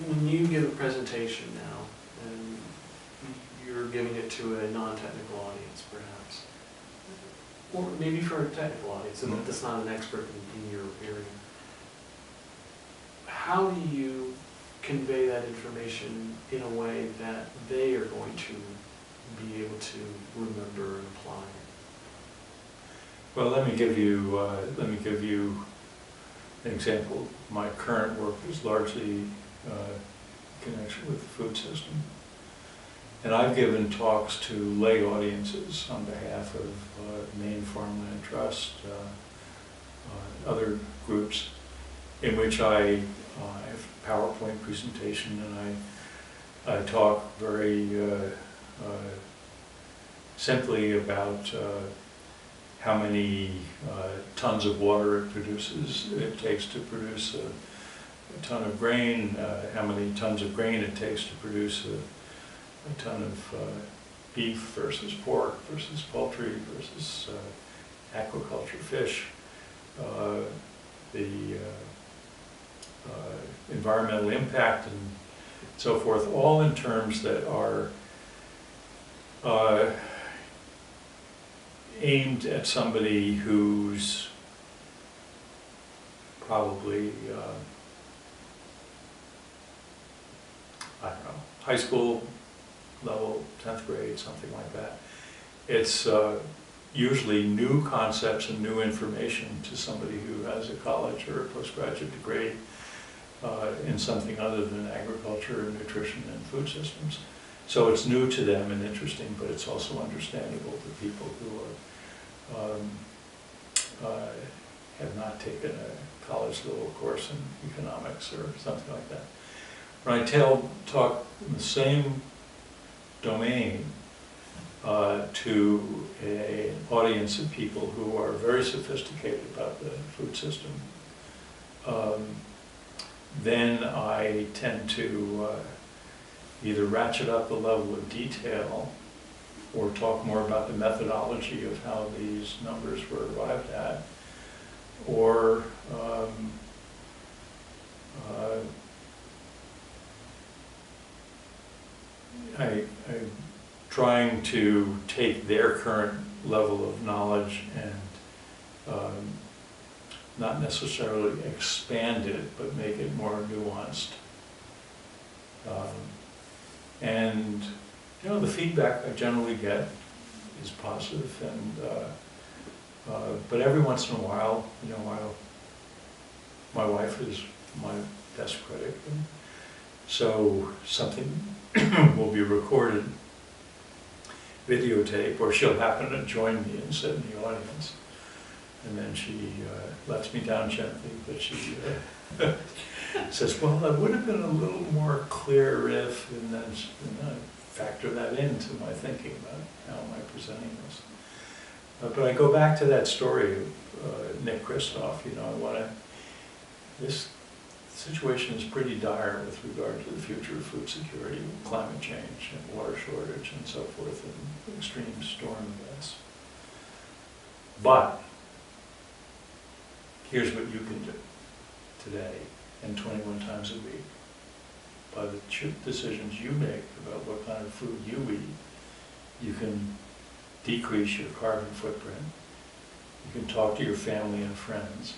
when you give a presentation now, and you're giving it to a non-technical audience perhaps, or maybe for a technical audience that's not an expert in your area, how do you convey that information in a way that they are going to be able to remember and apply? Well, let me give you an example. My current work is largely in connection with the food system. And I've given talks to lay audiences on behalf of Maine Farmland Trust, other groups, in which I have a PowerPoint presentation, and I talk very simply about how many tons of water it takes to produce a ton of grain, how many tons of grain it takes to produce a ton of beef versus pork versus poultry versus aquaculture fish, the environmental impact and so forth, all in terms that are aimed at somebody who's probably, I don't know, high school level, 10th grade, something like that. It's usually new concepts and new information to somebody who has a college or a postgraduate degree in something other than agriculture and nutrition and food systems. So it's new to them and interesting, but it's also understandable to people who have not taken a college level course in economics or something like that. When I talk in the same domain to an audience of people who are very sophisticated about the food system, then I tend to either ratchet up the level of detail or talk more about the methodology of how these numbers were arrived at, or I'm trying to take their current level of knowledge and not necessarily expand it, but make it more nuanced. And you know, the feedback I generally get is positive, and but every once in a while, you know, my wife is my best critic, and so something will be recorded, videotape, or she'll happen to join me and sit in the audience, and then she lets me down gently, but she says, well, that would have been a little more clear if, and then I factor that into my thinking about how am I presenting this. But I go back to that story of Nick Kristof. You know, this situation is pretty dire with regard to the future of food security, climate change, and water shortage, and so forth, and extreme storm events. But here's what you can do today and 21 times a week. By the decisions you make about what kind of food you eat, you can decrease your carbon footprint. You can talk to your family and friends.